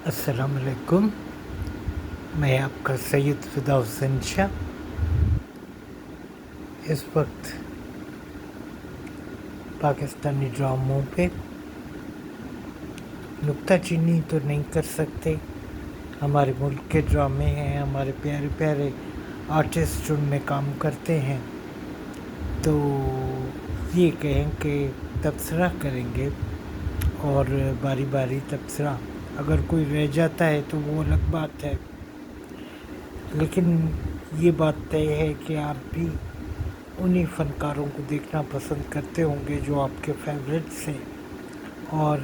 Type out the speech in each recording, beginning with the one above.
السلام علیکم، میں آپ کا سید فدا حسین شاہ اس وقت پاکستانی ڈراموں پہ نکتہ چینی تو نہیں کر سکتے. ہمارے ملک کے ڈرامے ہیں، ہمارے پیارے پیارے آرٹسٹ ان میں کام کرتے ہیں، تو یہ کہیں کہ تبصرہ کریں گے اور باری باری تبصرہ. اگر کوئی رہ جاتا ہے تو وہ الگ بات ہے، لیکن یہ بات طے ہے کہ آپ بھی انہی فنکاروں کو دیکھنا پسند کرتے ہوں گے جو آپ کے فیوریٹس ہیں، اور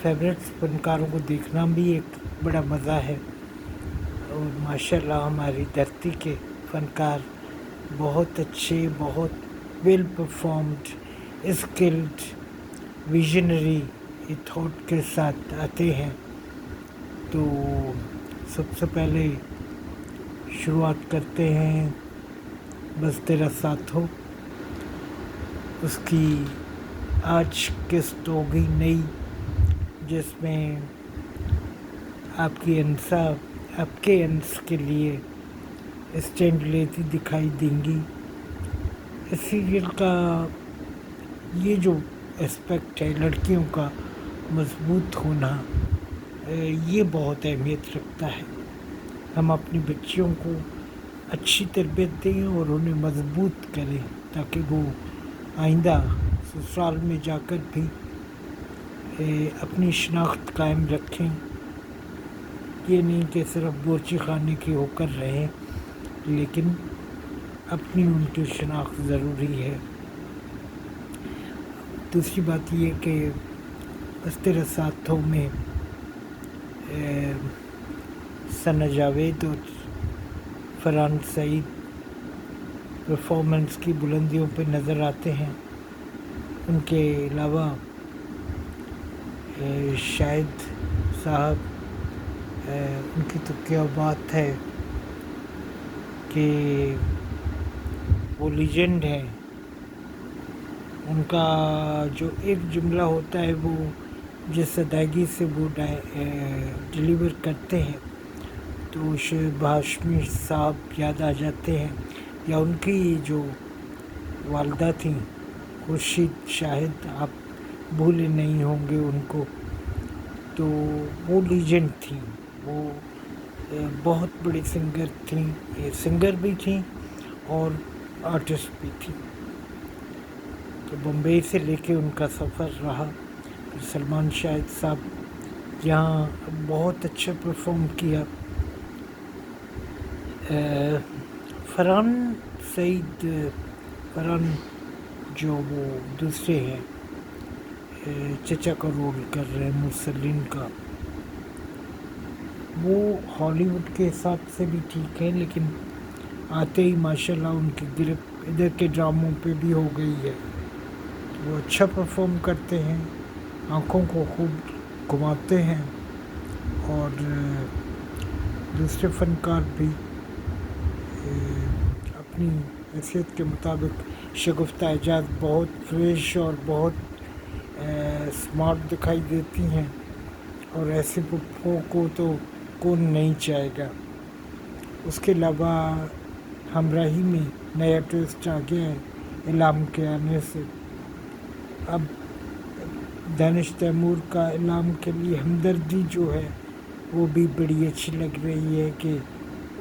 فیوریٹس فنکاروں کو دیکھنا بھی ایک بڑا مزہ ہے. اور ماشاءاللہ ہماری دھرتی کے فنکار بہت اچھے، بہت well performed, skilled, visionary thought کے ساتھ آتے ہیں. تو سب سے پہلے شروعات کرتے ہیں بس تیرا ساتھ ہو. اس کی آج قسط ہوگی نئی، جس میں آپ کی انسا آپ کے انس کے لیے اسٹینڈ لیتی دکھائی دیں گی. اس سیریل کا یہ جو اسپیکٹ ہے لڑکیوں کا مضبوط ہونا، یہ بہت اہمیت رکھتا ہے. ہم اپنی بچیوں کو اچھی تربیت دیں اور انہیں مضبوط کریں تاکہ وہ آئندہ سسرال میں جا کر بھی اپنی شناخت قائم رکھیں. یہ نہیں کہ صرف بورچی خانے کی ہو کر رہیں، لیکن اپنی ان کی شناخت ضروری ہے. دوسری بات یہ کہ بس تیرا ساتھ ہو میں ثنا جاوید اور فرحان سعید پرفارمنس کی بلندیوں پہ نظر آتے ہیں. ان کے علاوہ شاہد صاحب، ان کی تو کیا بات ہے کہ وہ لیجنڈ ہیں. ان کا جو ایک جملہ ہوتا ہے وہ جس ادائیگی سے وہ ڈیلیور کرتے ہیں تو شعیب ہاشمی صاحب یاد آ جاتے ہیں، یا ان کی جو والدہ تھیں خورشید شاہد، آپ بھولے نہیں ہوں گے ان کو. تو وہ لیجنڈ تھیں، وہ بہت بڑی سنگر تھیں، سنگر بھی تھیں اور آرٹسٹ بھی تھیں. تو بمبئی سے لے کے ان کا سفر رہا. پھر سلمان شاہد صاحب یہاں بہت اچھا پرفارم کیا. فرحان سعید، فرحان جو وہ دوسرے ہیں چچا کا رول کر رہے ہیں مرسلین کا، وہ ہالی ووڈ کے حساب سے بھی ٹھیک ہے، لیکن آتے ہی ماشاءاللہ ان کی گرفت ادھر کے ڈراموں پہ بھی ہو گئی ہے. وہ اچھا پرفارم کرتے ہیں، آنکھوں کو خوب گھماتے ہیں، اور دوسرے فنکار بھی اپنی حیثیت کے مطابق. شگفتہ اعجاز بہت فریش اور بہت اسمارٹ دکھائی دیتی ہیں، اور ایسے پپھوں کو تو کون نہیں چاہے گا. اس کے علاوہ ہمراہی میں نیا ٹوسٹ آ گیا ہے اعلام کے آنے سے. اب دانش تیمور کا اعلام کے لیے ہمدردی جو ہے وہ بھی بڑی اچھی لگ رہی ہے کہ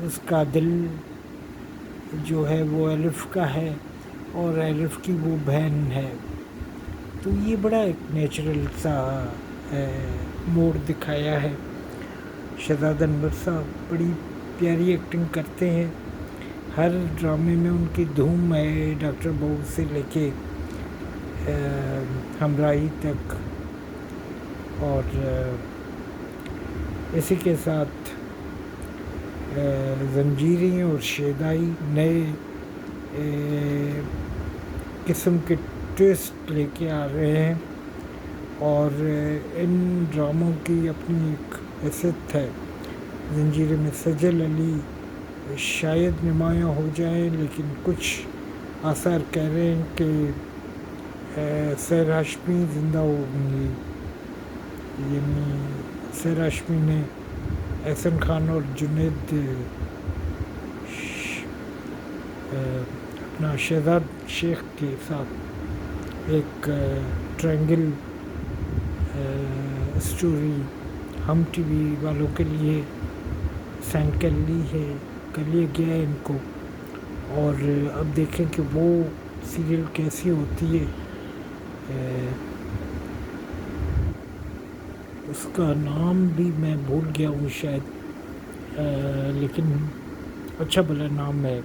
اس کا دل جو ہے وہ الف کا ہے اور الف کی وہ بہن ہے. تو یہ بڑا ایک نیچرل سا موڈ دکھایا ہے. شہزاد انور صاحب بڑی پیاری ایکٹنگ کرتے ہیں. ہر ڈرامے میں ان کی دھوم ہے، ڈاکٹر بہو سے لے کے ہمراہی تک. اور اسی کے ساتھ زنجیریں اور شیدائی نئے قسم کے ٹویسٹ لے کے آ رہے ہیں، اور ان ڈراموں کی اپنی ایک حیثیت ہے. زنجیریں میں سجل علی شاید نمایاں ہو جائیں، لیکن کچھ آثار کہہ رہے ہیں کہ سحر ہاشمی زندہ ہوں گی، یعنی سحر ہاشمی نے احسن خان اور جنید اپنا شہزاد شیخ کے ساتھ ایک ٹرائنگل اسٹوری ہم ٹی وی والوں کے لیے سینڈ کر لیا گیا ہے ان کو، اور اب دیکھیں کہ وہ سیریل کیسی ہوتی ہے. اس کا نام بھی میں بھول گیا ہوں شاید، لیکن اچھا بھلا نام ہے.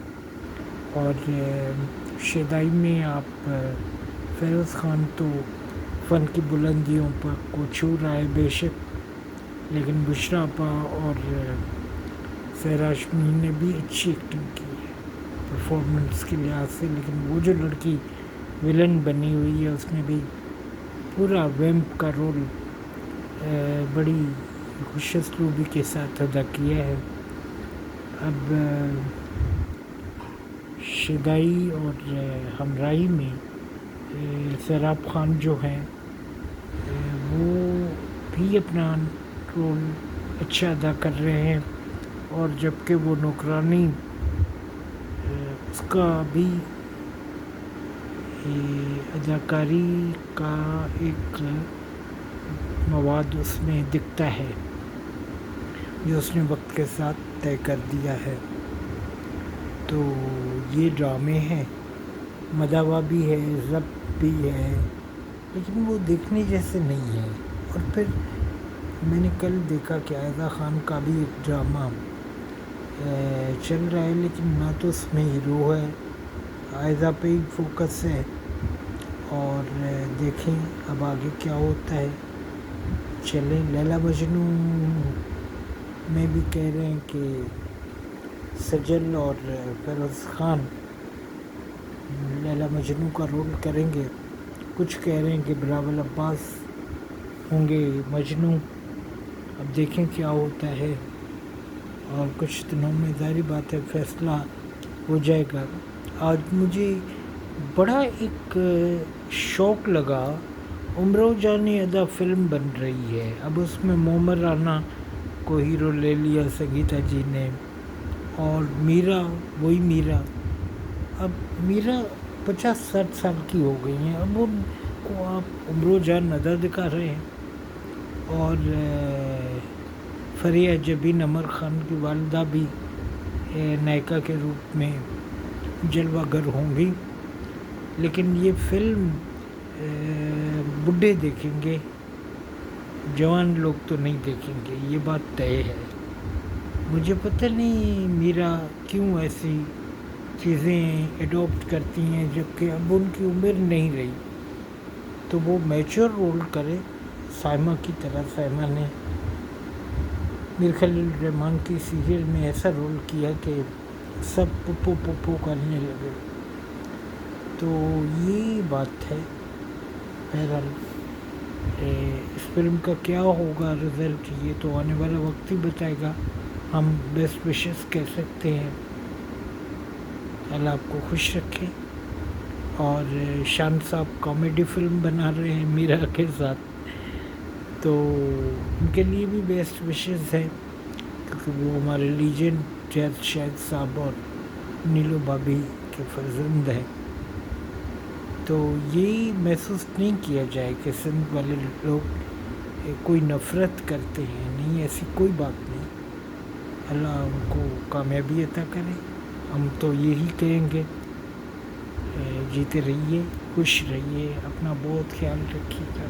اور شیدائی میں آپ فیروز خان تو فن کی بلندیوں پر کو چھو رہا ہے بے شک، لیکن بشریٰ اپا اور سحر ہاشمی نے بھی اچھی ایکٹنگ کی ہے پرفارمنس کے لحاظ سے. لیکن وہ جو لڑکی ولن بنی ہوئی ہے اس نے بھی پورا ویمپ کا رول بڑی خوش اسلوبی کے ساتھ ادا کیا ہے. اب شیدائی اور ہمراہی میں سیراب خان جو ہیں وہ بھی اپنا رول اچھا ادا کر رہے ہیں، اور جبکہ وہ نوکرانی اس کا بھی اداکاری کا ایک مواد اس میں دکھتا ہے جو اس نے وقت کے ساتھ طے کر دیا ہے. تو یہ ڈرامے ہیں، مداحہ بھی ہے، ضبط بھی ہے، لیکن وہ دیکھنے جیسے نہیں ہیں. اور پھر میں نے کل دیکھا کہ عائضہ خان کا بھی ایک ڈرامہ چل رہا ہے، لیکن نہ تو اس میں ہیرو ہے، عائضہ پہ ہی فوکس ہے. اور دیکھیں اب آگے کیا ہوتا ہے. چلیں، لیلا مجنو میں بھی کہہ رہے ہیں کہ سجل اور فیروز خان لیلا مجنو کا رول کریں گے. کچھ کہہ رہے ہیں کہ بلاول عباس ہوں گے مجنو. اب دیکھیں کیا ہوتا ہے، اور کچھ دنوں میں ظاہری بات ہے فیصلہ ہو جائے گا. آج مجھے بڑا ایک شوق لگا، امراؤ جان ادا فلم بن رہی ہے. اب اس میں مومر رانا کو ہیرو لے لیا سنگیتا جی نے، اور میرا وہی میرا. اب میرا 50-60 سال کی ہو گئی ہیں، اب ان کو آپ امراؤ جان ادا دکھا رہے ہیں. اور فریحہ جبین عمر خان کی والدہ بھی نائکا کے روپ میں جلوہ گر ہوں گی. لیکن یہ فلم بڈھے دیکھیں گے، جوان لوگ تو نہیں دیکھیں گے، یہ بات طے ہے. مجھے پتہ نہیں میرا کیوں ایسی چیزیں ایڈاپٹ کرتی ہیں، جبکہ اب ان کی عمر نہیں رہی. تو وہ میچور رول کرے سائمہ کی طرح. سائمہ نے میر خلیل الرحمن کی سیریل میں ایسا رول کیا کہ سب پپو پپو کرنے لگے. تو یہ بات ہے. بہرحال اس فلم کا کیا ہوگا رزلٹ، یہ تو آنے والا وقت ہی بتائے گا. ہم بیسٹ وشز کہہ سکتے ہیں. اللہ آپ کو خوش رکھے. اور شان صاحب کامیڈی فلم بنا رہے ہیں میرا کے ساتھ، تو ان کے لیے بھی بیسٹ وشز ہے، کیونکہ وہ ہمارے لیجنڈ جیت شاہد صاحب اور نیلو بھابھی کے فرزند ہیں. تو یہ محسوس نہیں کیا جائے کہ سندھ والے لوگ کوئی نفرت کرتے ہیں، نہیں، ایسی کوئی بات نہیں. اللہ ان کو کامیابی عطا کرے. ہم تو یہی کہیں گے، جیتے رہیے، خوش رہیے، اپنا بہت خیال رکھیے گا.